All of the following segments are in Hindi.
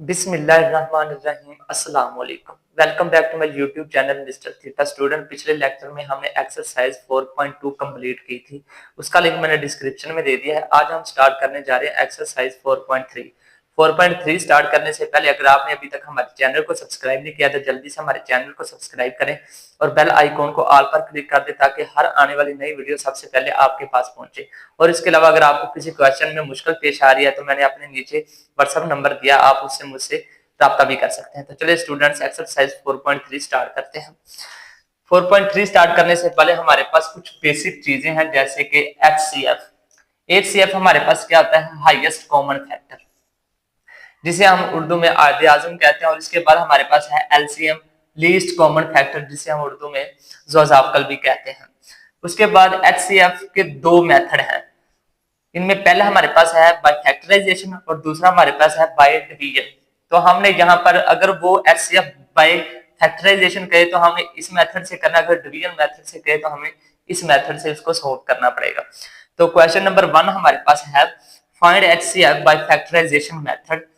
बिस्मिल्लाहिर्रहमानिर्रहीम अस्सलाम वालेकुम। Welcome back to my YouTube channel mister Theta Student. पिछले लेक्चर में हमने एक्सरसाइज 4.2 कंप्लीट की थी, उसका लिंक मैंने डिस्क्रिप्शन में दे दिया है। आज हम स्टार्ट करने जा रहे हैं एक्सरसाइज 4.3। 4.3 स्टार्ट करने से पहले अगर आपने अभी तक हमारे चैनल को सब्सक्राइब नहीं किया तो जल्दी से हमारे चैनल को सब्सक्राइब करें और बेल आइकॉन को ऑल पर क्लिक कर दें ताकि हर आने वाली नई वीडियो सबसे पहले आपके पास पहुंचे। और इसके अलावा अगर आपको किसी क्वेश्चन में मुश्किल पेश आ रही है तो मैंने अपने नीचे व्हाट्सएप नंबर दिया, आप उससे मुझसे राब्ता भी कर सकते हैं। तो चलिए स्टूडेंट्स एक्सरसाइज 4.3 स्टार्ट करते हैं। 4.3 स्टार्ट करने से पहले हमारे पास कुछ बेसिक चीजें हैं जैसे कि HCF। HCF हमारे पास क्या होता है? हाईएस्ट कॉमन फैक्टर, जिसे हम उर्दू में आदे आजम कहते हैं। और इसके बाद हमारे पास है LCM, लीस्ट कॉमन फैक्टर, जिसे हम उर्दू में ज़ोज़ाफ़कल भी कहते हैं। उसके बाद HCF के दो मेथड हैं। इनमें पहला हमारे पास है बाय फैक्टराइजेशन और दूसरा हमारे पास है बाय डिवीजन। तो हमने यहाँ पर अगर वो HCF बाय फैक्टराइजेशन कहे तो हमें इस मेथड से करना, अगर डिवीजन मेथड से कहे तो हमें इस मेथड से इसको सॉल्व करना पड़ेगा। तो क्वेश्चन नंबर 1 हमारे पास है find HCF by factorization method.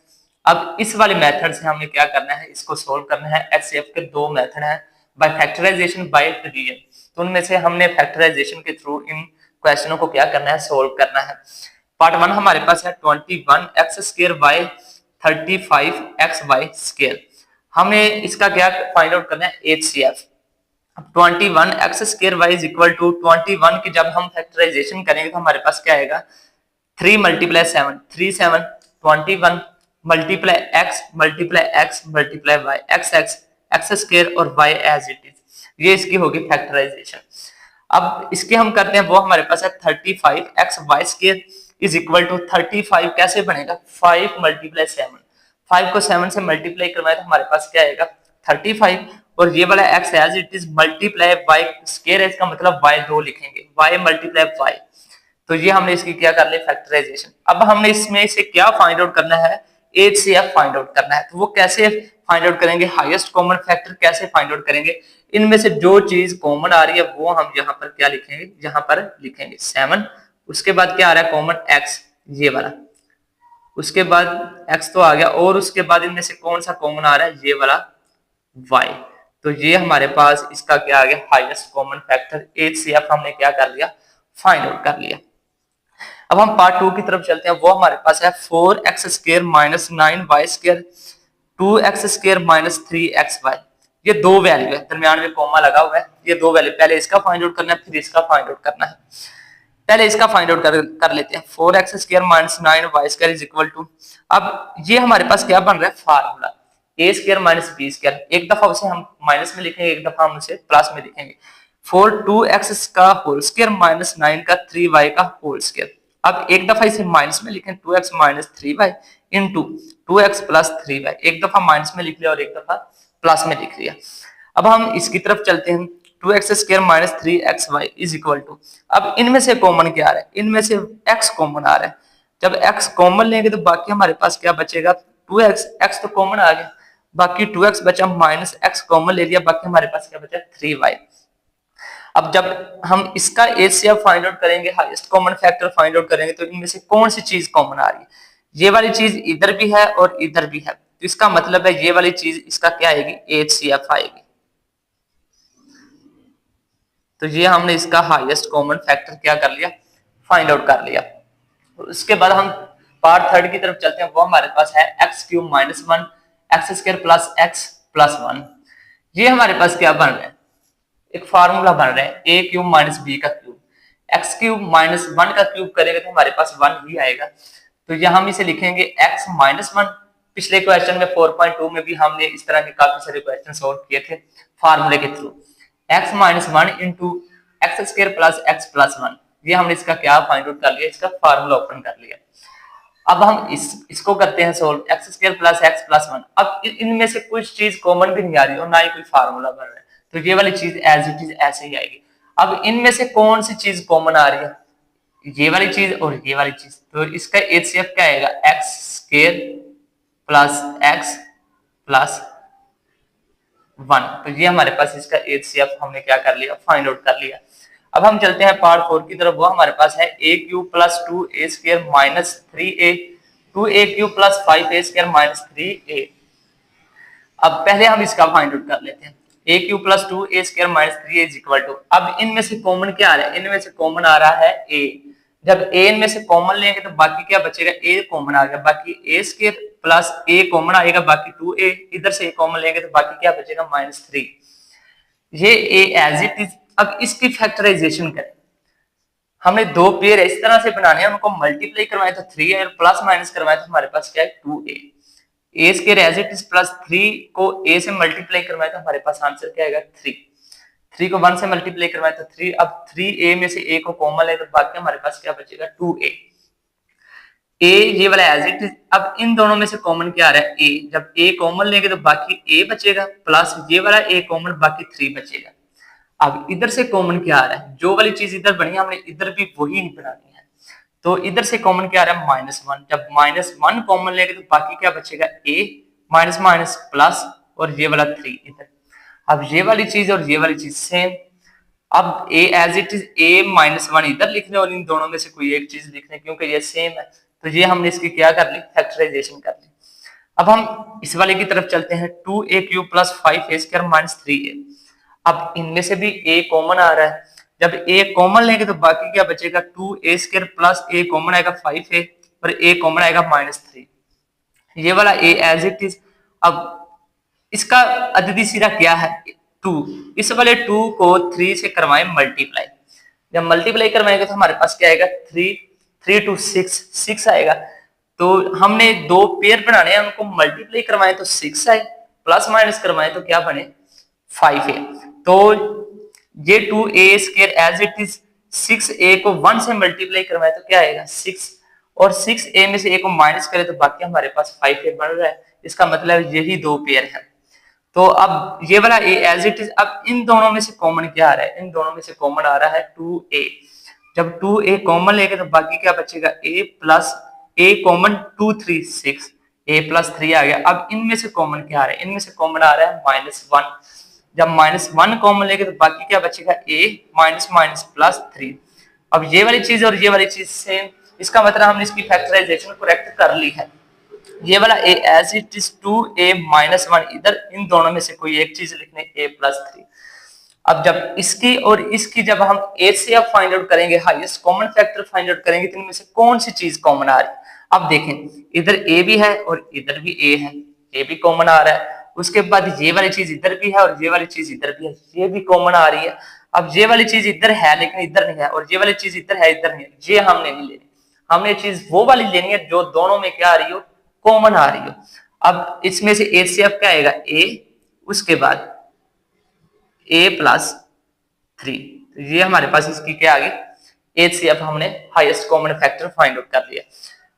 अब इस वाले मेथड से हमने क्या करना है, इसको सोल्व करना है। HCF के दो मेथड हैं, बाय फैक्टराइजेशन, बाय डिवीजन। तो उनमें से हमने फैक्टराइजेशन के थ्रू इन क्वेश्चनों को क्या करना है, सोल्व करना है। पार्ट 1 हमारे पास है 21x² बाय 35xy²। हमें इसका क्या फाइंड आउट करना है, HCF। 21x² y is equal to 21 की जब हम फैक्टराइजेशन करेंगे तो हमारे पास क्या आएगा, 3 multiply 7, 3 7 21 multiply x multiply x multiply y, x square और y एज इट इज। ये इसकी होगी फैक्टराइजेशन। अब इसके हम करते हैं, वो हमारे पास है 35xy² इज इक्वल टू 35 कैसे बनेगा, 5 मल्टीप्लाई 7, 5 को 7 से मल्टीप्लाई करवाए तो हमारे पास क्या आएगा 35, और ये वाला x as it is multiply y square है, इसका मतलब y 2 लिखेंगे, y मल्टीप्लाई y। तो ये हमने इसकी क्या कर ली, फैक्टराइजेशन। अब हमने इसमें से क्या फाइंड आउट करना है, HCF फाइंड आउट करना है। तो वो कैसे फाइंड आउट करेंगे, हाईएस्ट कॉमन फैक्टर कैसे फाइंड आउट करेंगे। इनमें से जो चीज कॉमन आ रही है वो हम यहाँ पर क्या लिखेंगे, यहाँ पर लिखेंगे 7। उसके बाद क्या आ रहा है कॉमन, x, ये वाला। उसके बाद x तो आ गया, और उसके बाद इनमें से कौन सा कॉमन आ रहा है, ये वाला y। तो ये हमारे पास इसका क्या आ गया, हाईएस्ट कॉमन फैक्टर। HCF हमने क्या कर लिया, फाइंड आउट कर लिया। अब हम पार्ट 2 की तरफ चलते हैं। वो हमारे पास है 4x² minus 9y², 2x² minus 3xy। ये दो वैल्यू है, दरमियान में कॉमा लगा हुआ है। ये दो वैल्यू, पहले इसका फाइंड आउट करना है फिर इसका फाइंड आउट करना है। पहले इसका फाइंड आउट कर लेते हैं। 4x² minus 9y² is equal to, अब ये हमारे पास क्या बन रहा है, फार्मूला a² माइनस b²। एक दफा उसे हम माइनस में लिखेंगे, एक दफा हम उसे प्लस में लिखेंगे। 2x का होल स्क्वायर माइनस 9 का 3y का होल स्क्वायर। अब एक दफा इसे माइनस में लिखें, 2x minus 3y into 2x plus 3y। एक दफा माइनस में लिख लिया और एक दफा प्लस में लिख लिया। अब हम इसकी तरफ चलते हैं, 2x² minus 3xy is equal to, अब इनमें से कॉमन क्या आ रहा है, इनमें से x कॉमन आ रहा है। जब x कॉमन लेंगे तो बाकी हमारे पास क्या बचेगा, 2x, x तो कॉमन आ गया, बाकी 2x बचा, माइनस x कॉमन ले लिया, बाकी हमारे पास क्या बचा, 3y। अब जब हम इसका HCF फाइंड आउट करेंगे, highest common factor find out करेंगे, तो इनमें से कौन सी चीज कॉमन आ रही है, ये वाली चीज इधर भी है और इधर भी है। तो इसका मतलब है ये वाली चीज इसका क्या आएगी, HCF आएगी। तो ये हमने इसका हाईएस्ट कॉमन फैक्टर क्या कर लिया, फाइंड आउट कर लिया। उसके बाद हम पार्ट 3 की तरफ चलते हैं। वो हमारे पास है x³ minus 1 x² plus x plus 1। ये हमारे पास क्या बन रहा है, एक फार्मूला बन रहा है a³ माइनस b का क्यूब। x³ माइनस 1 का क्यूब करेंगे तो हमारे पास 1 ही आएगा। तो यहाँ हम इसे लिखेंगे x माइनस 1। पिछले क्वेश्चन में 4.2 में भी हमने इस तरह के काफी सारे क्वेश्चन सॉल्व किए थे फार्मूले के through. x minus 1 into x² plus x plus 1। ये हमने इसका क्या फाइंड आउट कर लिया, इसका फार्मूला ओपन कर लिया। अब हम इसको करते हैं solve, x² plus x plus 1। अब इनमें से कुछ चीज कॉमन भी नहीं आ रही और ना ही कोई फार्मूला बन रहा है, तो ये वाली चीज एज इट इज ऐसे ही आएगी। अब इनमें से कौन सी चीज कॉमन आ रही है, ये वाली चीज और ये वाली चीज। तो इसका HCF क्या आएगा, x² प्लस x प्लस 1। तो ये हमारे पास इसका HCF हमने क्या कर लिया, फाइंड आउट कर लिया। अब हम चलते हैं पार्ट 4 की तरफ। वो हमारे पास है a³ plus 2a² minus 3a 2a³ plus 5a² minus 3a। अब पहले हम इसका फाइंड आउट कर लेते हैं। a³ plus 2a² minus 3a is equal to, अब इनमें से कॉमन क्या आ रहा है, इनमें से कॉमन आ रहा है a। जब a इनमें से कॉमन लेंगे तो बाकी क्या बचेगा, a कॉमन आ गया, बाकी a² प्लस a कॉमन आएगा, बाकी 2a, इधर से a कॉमन लेंगे तो बाकी क्या बचेगा -3। ये a एज इट इज। अब इसकी फैक्टराइजेशन करें, हमने दो पेयर इस तरह से बनाने हैं, उनको मल्टीप्लाई करवाए तो 3 है और प्लस माइनस करवाए तो हमारे पास क्या है 2a। A square as it is plus 3 को a से मल्टीप्लाई करवाए तो हमारे पास आंसर क्या आएगा 3। 3 को 1 से मल्टीप्लाई करवाए तो 3। अब 3a में से a को कॉमन ले तो बाकी हमारे पास क्या बचेगा 2a। a ये वाला एज इट इज। अब इन दोनों में से कॉमन क्या आ रहा है a, जब a कॉमन लेंगे तो बाकी a बचेगा, प्लस ये वाला a कॉमन, बाकी 3 बचेगा। अब इधर से कॉमन क्या आ रहा है, जो वाली चीज इधर बनी हमने इधर भी वही बनानी है, तो इधर से कॉमन क्या आ रहा है -1। जब -1 कॉमन लेंगे तो बाकी क्या बचेगा a माइनस माइनस प्लस और ये वाला 3 इधर। अब ये वाली चीज और ये वाली चीज सेम। अब a as it is a -1 इधर लिखने और इन दोनों में से कोई एक चीज लिखने, क्योंकि ये सेम है तो ये हमने इसकी क्या कर ली, फैक्टराइजेशन कर ली। अब हम इस वाले की तरफ चलते हैं, 2a³ plus 5a² minus 3a। अब इनमें से भी a कॉमन आ रहा है, जब a कॉमन लेंगे तो बाकी क्या बचेगा 2a² प्लस a कॉमन आएगा 5a और a कॉमन आएगा -3। ये वाला a एज इट इज। अब इसका अददी सिरा क्या है 2, इस वाले 2 को 3 से करवाएं मल्टीप्लाई, जब मल्टीप्लाई करवाएंगे तो हमारे पास क्या आएगा 3 to 6 आएगा। तो हमने दो पेयर बनाने हैं, उनको मल्टीप्लाई करवाएं तो 6 आए, प्लस माइनस करवाएं तो क्या बने 5a। तो ये 2a² as it is, 6a को 1 से मल्टीप्लाई करवाएं तो क्या आएगा 6, और 6a में से a को माइनस करें तो बाकी हमारे पास 5a बन रहा है। इसका मतलब यही दो पेयर है। तो अब ये वाला a एज इट इज। अब इन दोनों में से कॉमन क्या आ रहा है, इन दोनों में से कॉमन आ रहा है 2a। जब 2a कॉमन लेंगे तो बाकी क्या बचेगा a plus a common 2 3 6, a plus 3 आ गया। अब इनमें से कॉमन क्या आ रहा है, इनमें से कॉमन आ रहा है -1। जब -1 कॉमन लेंगे तो बाकी क्या बचेगा a माइनस माइनस प्लस 3। अब ये वाली चीज और ये वाली चीज सेम, इसका मतलब हमने इसकी फैक्टराइजेशन करेक्ट कर ली है। ये वाला a as it is 2a -1 इधर, इन दोनों में से कोई एक चीज लिखने a प्लस 3। अब जब इसकी और इसकी जब हम HCF फाइंड आउट करेंगे, highest common factor find out करेंगे, तो इनमें से कौन सी चीज कॉमन आ रही है। अब देखें इधर a भी है और इधर भी a है, a भी कॉमन आ रहा है। उसके बाद ये वाली चीज इधर भी है और ये वाली चीज इधर भी है, ये भी कॉमन आ रही है। अब ये वाली चीज इधर है लेकिन इधर नहीं है, और ये वाली चीज इधर है इधर नहीं है, ये हमने नहीं लेनी। हमने चीज वो वाली लेनी है जो दोनों में क्या आ रही हो, कॉमन आ रही हो। अब इसमें से HCF क्या आएगा a, उसके बाद a प्लस 3, तो ये हमारे पास इसकी क्या आ गई HCF, हमने highest common factor find out कर लिया।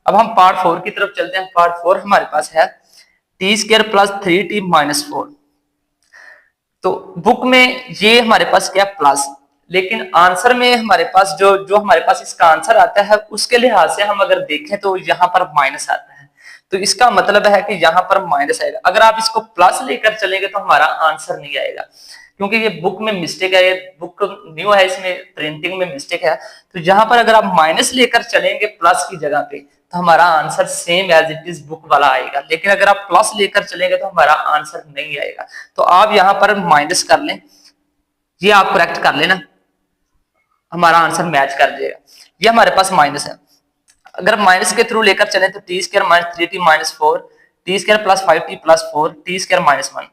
अब हम पार्ट 4 की तरफ चलते हैं। पार्ट 4 हमारे पास है t² प्लस 3t माइनस 4। तो बुक में ये हमारे पास क्या प्लस, लेकिन आंसर में हमारे पास जो हमारे पास इसका आंसर आता है उसके लिहाज से हम अगर देखें तो यहाँ पर माइनस आता है, तो इसका मतलब है कि यहाँ पर माइनस आएगा। अगर आप इसको प्लस लेकर चलेंगे तो हमारा आंसर नहीं आएगा, क्योंकि ये बुक में मिस्टेक है, ये बुक न्यू है, इसमें प्रिंटिंग में मिस्टेक है। तो यहाँ पर अगर आप माइनस लेकर चलेंगे प्लस की जगह पे तो हमारा answer same as it is book वाला आएगा, लेकिन अगर आप प्लस लेकर चलेंगे तो हमारा आंसर नहीं आएगा। तो आप यहाँ पर माइनस कर लें, ये आप करेक्ट कर लेना, हमारा आंसर मैच कर देगा। ये हमारे पास माइनस है, अगर माइनस के थ्रू लेकर चले तो t² minus 3t minus 4, t² plus 5t plus 4, t² minus 1।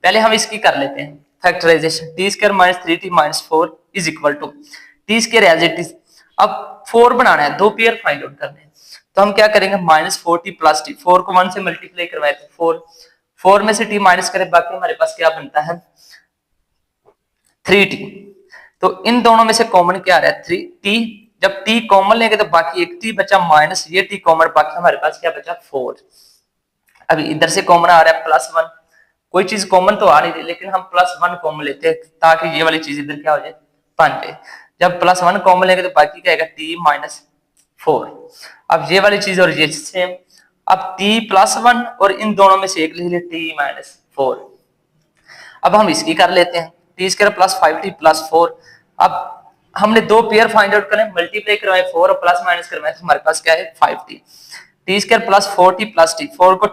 पहले हम इसकी कर लेते हैं factorization. t² minus 3t minus 4 is equal to t² as it is. अब 4 बनाना है, दो पेयर फाइंड आउट करने हैं, तो हम क्या करेंगे -4t प्लस t, 4 को 1 से मल्टीप्लाई करवाए तो 4 में से t माइनस करें, बाकी हमारे पास क्या बनता है 3t। तो इन दोनों में से कॉमन क्या आ रहा है 3t। जब t कॉमन लेंगे तो बाकी एक t बचा माइनस ये t कॉमन, बाकी हमारे पास क्या बचा 4। अभी इधर से कॉमन आ रहा है +1, कोई चीज कॉमन तो आ नहीं रही लेकिन हम +1 कॉमन लेते हैं ताकि ये वाली चीज इधर क्या हो जाए बन जाए। जब +1 कॉमन लेंगे तो बाकी क्या आएगा t माइनस 4। अब ये वाली चीज और ये सेम, अब t +1 और इन दोनों में से एक लिख ले t माइनस 4। अब हम इसकी कर लेते हैं t² प्लस 5t प्लस 4। अब हमने दो पेयर फाइंड आउट करें, मल्टीप्लाई करवाए 4 और प्लस माइनस करवाए तो हमारे पास क्या है 5t। T square plus 4t plus T, 4 को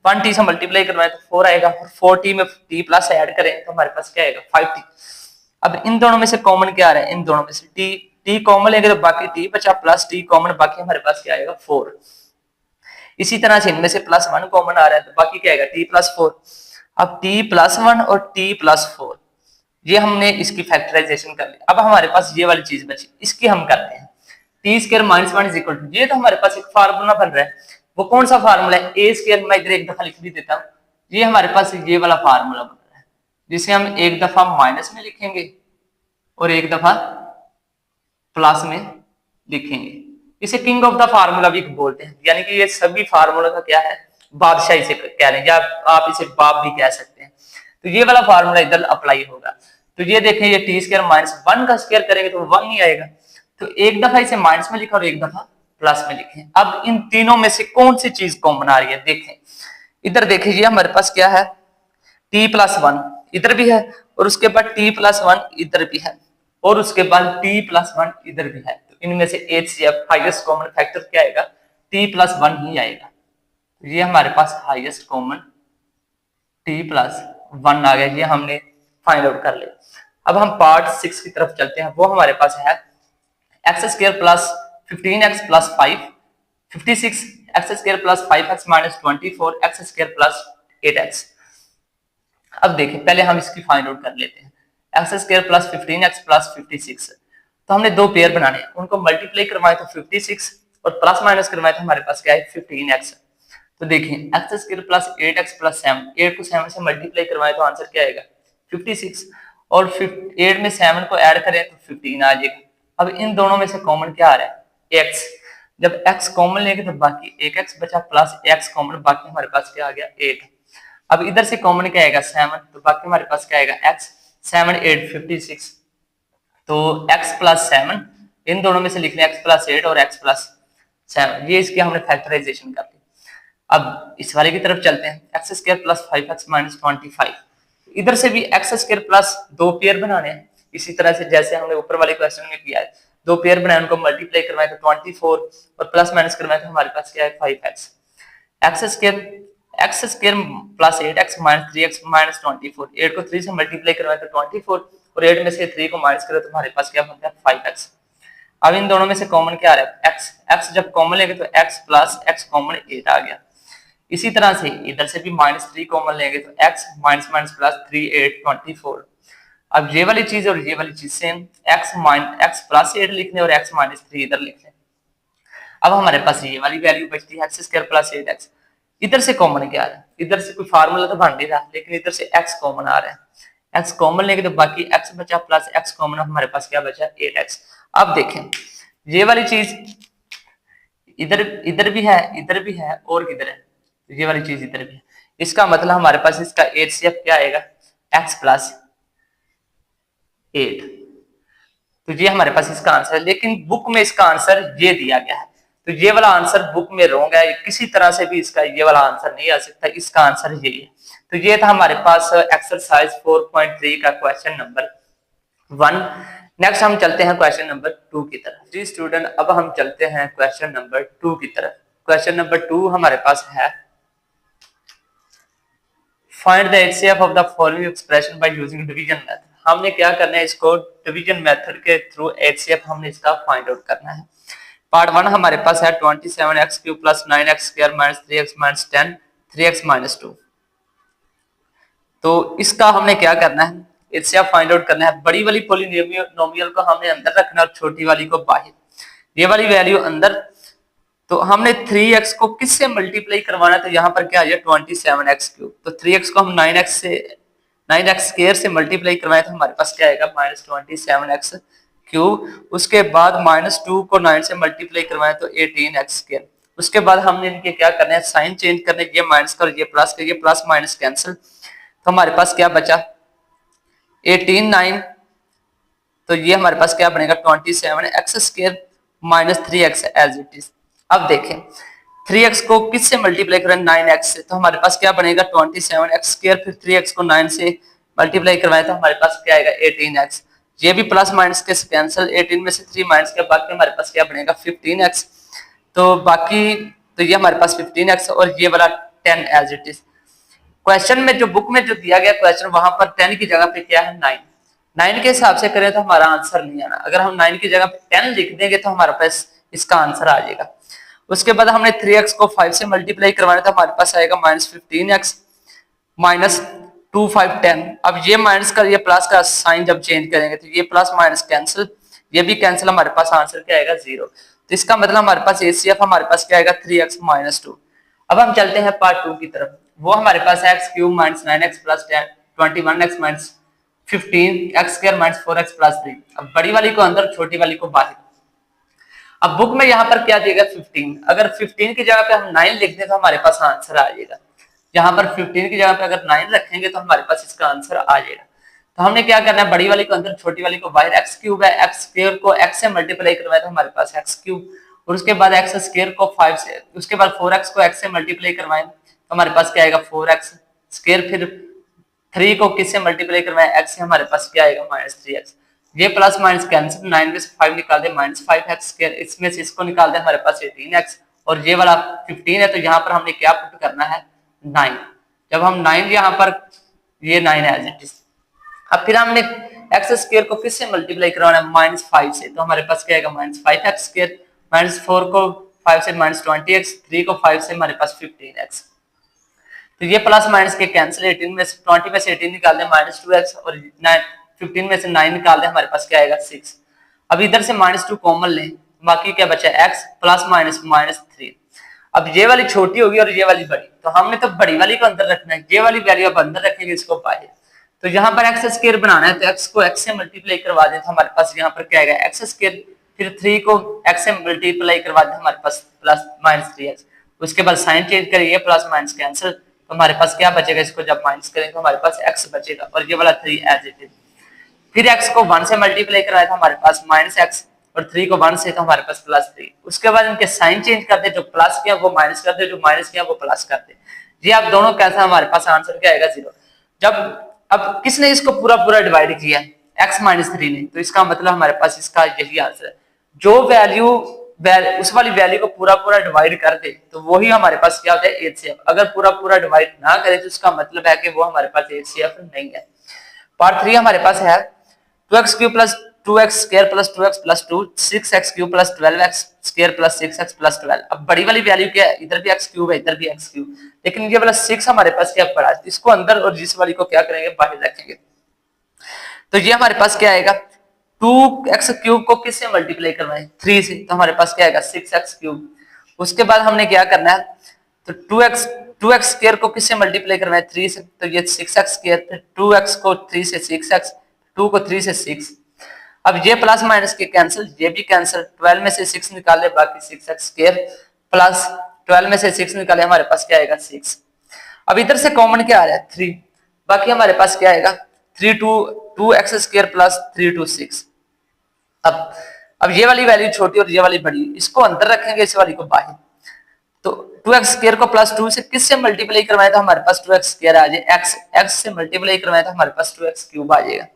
1t से मल्टीप्लाई करवाएं तो 4 आएगा, और 4t में t प्लस ऐड करें तो हमारे पास क्या आएगा 5t। अब इन दोनों में से कॉमन क्या आ रहा है, इन दोनों में से t कॉमन लेंगे तो बाकी t बचा प्लस t कॉमन, बाकी हमारे पास क्या आएगा 4। इसी तरह से इनमें से प्लस 1 कॉमन आ रहा है तो बाकी क्या आएगा t प्लस 4। अब t प्लस 1 और t प्लस 4, ये हमने इसकी फैक्टराइजेशन कर ली। अब हमारे पास ये वाली चीज बची, इसकी हम करते हैं। T square minus 1 is equal to, ये तो हमारे पास एक फार्मूला बन रहा है, वो कौन सा फार्मूला है, ए स्क्वायर, मैं इधर एक दफा लिख भी देता हूँ। ये हमारे पास ये वाला फार्मूला बन रहा है, जिसे हम एक दफा माइनस में लिखेंगे और एक दफा प्लस में लिखेंगे। इसे किंग ऑफ द फार्मूला भी बोलते हैं, यानी कि ये सभी फार्मूला का क्या है, बादशाह इसे कह रहे हैं, या आप इसे बाप भी कह सकते हैं। तो ये वाला फार्मूला इधर अप्लाई होगा। तो ये देखें, ये टी स्क्वायर माइनस 1 का स्क्वायर करेंगे तो 1 नहीं आएगा, तो एक दफा इसे माइनस में लिखा और एक दफा प्लस में लिखें। अब इन तीनों में से कौन सी चीज कॉमन आ रही है, देखें इधर देखिए, ये हमारे पास क्या है, t प्लस 1 इधर भी है, और उसके बाद t प्लस 1 इधर भी है, और उसके बाद t प्लस 1 इधर भी है। तो इनमें से HCF हाईएस्ट कॉमन फैक्टर क्या आएगा, t प्लस 1 ही आएगा। तो ये हमारे पास हाईएस्ट कॉमन t प्लस 1 आ गया, ये हमने फाइंड आउट कर लिया। अब हम पार्ट 6 की तरफ चलते हैं, वो हमारे पास है x square plus 15x plus 5, 56 x square plus 5x minus 24 x square plus 8x। अब देखिए, पहले हम इसकी फाइंड आउट कर लेते हैं। X square plus 15x plus 56, तो हमने दो पेयर बनाने हैं, उनको मल्टीप्लाई करवाए तो 56 और प्लस माइनस करवाए तो हमारे पास क्या है 15x। तो देखिए x square plus 8x plus 7, 8 को 7 से मल्टीप्लाई करवाए तो आंसर क्या आएगा 56, और 8 में 7 को ऐड करें तो 15 आ जाएगा। अब इन दोनों में से कॉमन क्या आ रहा है x, जब x कॉमन लेंगे तो बाकी एक x बचा प्लस x कॉमन, बाकी हमारे पास क्या आ गया 8। अब इधर से कॉमन क्या आएगा 7, तो बाकी हमारे पास क्या आएगा x, 7 8 56, तो x प्लस 7, इन दोनों में से लिख लें x प्लस 8 और x प्लस 7, ये इसकी हमने फैक्टराइजेशन कर ली। अब इस वाले की तरफ चलते हैं, x square plus 5x minus 25, इधर से भी एक्स स्क्वायर प्लस दो पेयर बनाने हैं, इसी तरह से जैसे हमने ऊपर वाले क्वेश्चन में किया है, दो पेयर बनाए उनको मल्टीप्लाई करवाए तो 24 और प्लस माइनस करवाए तो हमारे पास क्या है 5x। X square plus 8x minus 3x minus 24, 8 को 3 से मल्टीप्लाई करवाए तो 24 और 8 में से 3 को माइनस करें तो हमारे पास क्या बनता है 5x। अब इन दोनों में से कॉमन क्या आ रहा है x, x जब कॉमन लेंगे तो x प्लस x कॉमन 8 आ गया। इसी तरह से इधर से भी -3 कॉमन लेंगे तो x माइनस माइनस प्लस 3 8 24। अब ये वाली चीज और ये वाली चीज सेम, x प्लस 8 लिख लें और x माइनस 3 इधर लिख लें। अब हमारे पास ये वाली वैल्यू बचती है एक्स स्क्वायर प्लस 8x। इधर से कॉमन क्या आ रहा है, इधर से कोई फार्मूला तो बन नहीं रहा, लेकिन इधर से x कॉमन आ रहा है, x कॉमन लेंगे तो बाकी x बचा प्लस x कॉमन, हमारे पास क्या बचा 8x। अब देखें ये वाली चीज इधर इधर भी है, इधर भी है, और किधर है, ये वाली चीज इधर भी है, इसका मतलब हमारे पास इसका HCF क्या आएगा x प्लस 8। तो ये हमारे पास इसका आंसर है, लेकिन बुक में इसका आंसर ये दिया गया है, तो ये वाला आंसर बुक में रॉन्ग है, किसी तरह से भी इसका ये वाला आंसर नहीं आ सकता, इसका आंसर यही है। तो ये था हमारे पास एक्सरसाइज 4.3 का क्वेश्चन नंबर 1। नेक्स्ट हम चलते हैं क्वेश्चन नंबर 2 की तरफ। जी स्टूडेंट, अब हम चलते हैं क्वेश्चन नंबर 2 की तरफ। क्वेश्चन नंबर 2 हमारे पास है find the HCF of the following expression by using division method. हमने क्या करना है, इसको डिवीजन मेथड के थ्रू HCF हमने इसका फाइंड आउट करना है। पार्ट 1 हमारे पास है 27x cube plus 9x square minus 3x minus 10 3x minus 2। तो इसका हमने क्या करना है, HCF फाइंड आउट करना है। बड़ी वाली पॉलिनोमियल को हमने अंदर रखना और छोटी वाली को बाहर, ये वाली वैल्यू अंदर। तो हमने 3x को किससे मल्टीप्लाई करवाना है, तो यहाँ पर क्या आ जाए 27x क्यूब, तो 3x को हम 9x स्क्वायर से मल्टीप्लाई करवाए तो हमारे पास क्या आएगा -27x क्यूब। उसके बाद -2 को 9 से मल्टीप्लाई करवाए तो 18x स्क्वायर। उसके बाद हमने इनके क्या करना है, साइन चेंज करने, ये माइनस का और ये प्लस का, ये प्लस माइनस कैंसिल, तो हमारे पास क्या बचा 18 9, तो ये हमारे पास क्या बनेगा 27x square minus 3x as it is. अब देखें 3x को किससे मल्टीप्लाई करें 9x से, तो हमारे पास क्या बनेगा 27x स्क्वायर, फिर 3x को 9 से मल्टीप्लाई करवाए तो हमारे पास क्या आएगा 18x। ये भी प्लस माइनस के कैंसिल, 18 में से 3 माइनस के, बाकी हमारे पास क्या बनेगा 15x। तो बाकी तो ये हमारे पास 15x और ये वाला 10 एज इट इज। क्वेश्चन में जो बुक में जो दिया गया क्वेश्चन वहां पर 10 की जगह पे क्या है 9। 9 के हिसाब से करें तो हमारा आंसर नहीं आना। अगर हम 9 की जगह पे 10 लिख देंगे तो हमारे पास इसका आंसर आ जाएगा। उसके बाद हमने 3x को 5 से मल्टीप्लाई करवाना था, हमारे पास आएगा -15x माइनस 2 5 10। अब ये माइनस का ये प्लस का साइन जब चेंज करेंगे तो ये प्लस माइनस कैंसिल, ये भी कैंसिल, हमारे पास आंसर क्या आएगा 0। तो इसका मतलब हमारे पास एसीएफ हमारे पास क्या आएगा 3x - 2। अब हम चलते हैं पार्ट 2 की तरफ। वो हमारे पास x³ - 9x + 10 21x - 15 x² - 4x + 3। अब बड़ी वाली को अंदर, छोटी वाली को बाहर। अब बुक में यहाँ पर क्या दिएगा 15। अगर 15 की जगह पे हम 9 लिख दें तो हमारे पास आंसर आ जाएगा। यहाँ पर 15 की जगह पे अगर 9 रखेंगे तो हमारे पास इसका आंसर आ जाएगा। तो हमने क्या करना है, बड़ी वाली को अंदर, छोटी वाली को बाहर। x³ है, x² को x से मल्टीप्लाई करवाए तो हमारे पास x³ और उसके बाद x² को 5 से, उसके बाद 4x को x से मल्टीप्लाई करवाए तो हमारे पास क्या आएगा 4x²। फिर 3 को किससे मल्टीप्लाई करवाए x से, हमारे पास क्या आएगा -3x। ये प्लस माइनस कैंसिल, 9 में से 5 निकाल दे -5x², इसमें से इसको निकाल दे हमारे पास 18x और ये वाला 15 है। तो यहाँ पर हमने क्या पुट करना है 9। जब हम 9 यहाँ पर, ये 9 है एज इट इज। अब फिर हमने x² को किससे मल्टीप्लाई करवाना है -5 से, तो हमारे पास क्या आएगा -5x², -4 को 5 से -20x, 3 को 5 से हमारे पास 15x। तो ये प्लस माइनस के कैंसिल, 18 में से 20 में से 18 निकाल दे -2x और 15 में से 9 निकाल दे हमारे पास क्या आएगा 6। अब इधर से -2 कॉमन लें, बाकी क्या बचा x प्लस माइनस -3। अब ये वाली छोटी होगी और ये वाली बड़ी, तो हमने तो बड़ी वाली को अंदर रखना है, ये वाली वैल्यू अब अंदर रखेंगे, इसको बाहर। तो यहाँ पर x² बनाना है तो x को x से मल्टीप्लाई करवा दें तो हमारे पास यहाँ पर क्या आएगा x²। फिर 3 को x से मल्टीप्लाई करवा दें हमारे पास प्लस -3x। उसके बाद साइन चेंज करिए, प्लस माइनस कैंसिल, तो हमारे पास क्या बचेगा, इसको जब माइनस करेंगे तो हमारे पास x बचेगा और ये वाला 3 एज इट इज। फिर x को 1 से मल्टीप्लाई कराया था हमारे पास -x और 3 को 1 से तो हमारे पास +3। उसके बाद इनके साइन चेंज कर दे, जो प्लस किया वो माइनस कर दे, जो माइनस किया वो प्लस कर दे। ये आप दोनों कैसा, हमारे पास आंसर क्या आएगा 0। जब अब किसने इसको पूरा पूरा डिवाइड किया x - 3 ने, तो इसका मतलब हमारे पास इसका यही आंसर है। जो वैल्यू उस वाली वैल्यू को पूरा पूरा डिवाइड कर दे तो वही हमारे पास क्या होता है HCF। अगर पूरा पूरा डिवाइड ना करे तो इसका मतलब है कि वो हमारे पास HCF नहीं है। पार्ट 3 हमारे पास है 2x³ + 2x² + 2x + 2 6x³ + 12x² + 6x + 12। अब बड़ी वाली वैल्यू क्या है, इधर भी x³ है, इधर भी x³, लेकिन ये वाला 6 हमारे पास क्या पड़ा है, इसको अंदर और जिस वाली को क्या करेंगे बाहर रखेंगे। तो ये हमारे पास क्या आएगा 2x³ को किससे मल्टीप्लाई करवाएं 3 से, तो हमारे पास क्या आएगा 6x³। उसके बाद हमने क्या करना है, तो 2x² को किससे मल्टीप्लाई करवाएं 3 से, तो ये 6x²। फिर 2x को 3 से 6x, 2 को 3 से 6। अब ये प्लस माइनस के कैंसिल, ये भी कैंसिल, 12 में से 6 निकाले बाकी 6x² प्लस 12 में से 6 निकाले हमारे पास क्या आएगा 6। अब इधर से कॉमन क्या आ रहा है 3, बाकी हमारे पास क्या आएगा 2x² + 3 2 6। अब ये वाली वैल्यू छोटी और ये वाली बड़ी, इसको अंदर रखेंगे, इस वाली को बाहर। तो 2x² को +2 से किससे मल्टीप्लाई करवाए तो हमारे पास 2x² आ जाए, x से मल्टीप्लाई करवाए तो हमारे पास 2x³ आ जाएगा।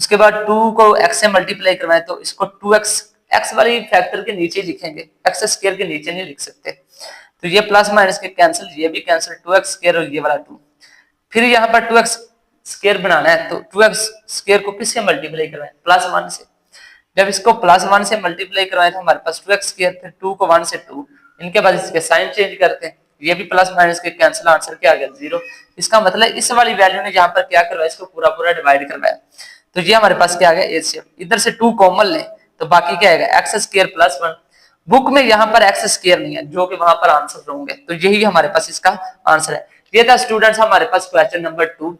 उसके बाद 2 को x से मल्टीप्लाई करवाए तो इसको 2x, x वाली फैक्टर के नीचे लिखेंगे, x² के नीचे नहीं लिख सकते। तो ये प्लस माइनस के कैंसिल, ये भी कैंसिल, 2x² और ये वाला 2। फिर यहाँ पर 2x² बनाना है तो 2x² को किससे मल्टीप्लाई करवाएं +1 से। जब इसको +1 से मल्टीप्लाई करवाएं तो हमारे पास 2x², फिर 2 को 1 से 2, इनके बाद इसके साइन चेंज करते हैं, ये भी प्लस माइनस के कैंसिल, आंसर क्या आ गया 0। इसका मतलब इस वाली वैल्यू ने यहाँ पर क्या करवाया, इसको पूरा पूरा डिवाइड करवाया। तो ये हमारे पास क्या आ गया HCF। इधर से 2 कॉमन लें तो बाकी क्या आएगा x² + 1। बुक में यहाँ पर x² नहीं है, जो कि वहां पर आंसर होंगे, तो यही हमारे पास इसका आंसर है। ये था स्टूडेंट्स हमारे पास क्वेश्चन नंबर 2।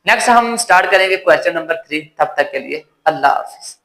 नेक्स्ट हम स्टार्ट करेंगे क्वेश्चन नंबर 3। तब तक के लिए अल्लाह हाफिज।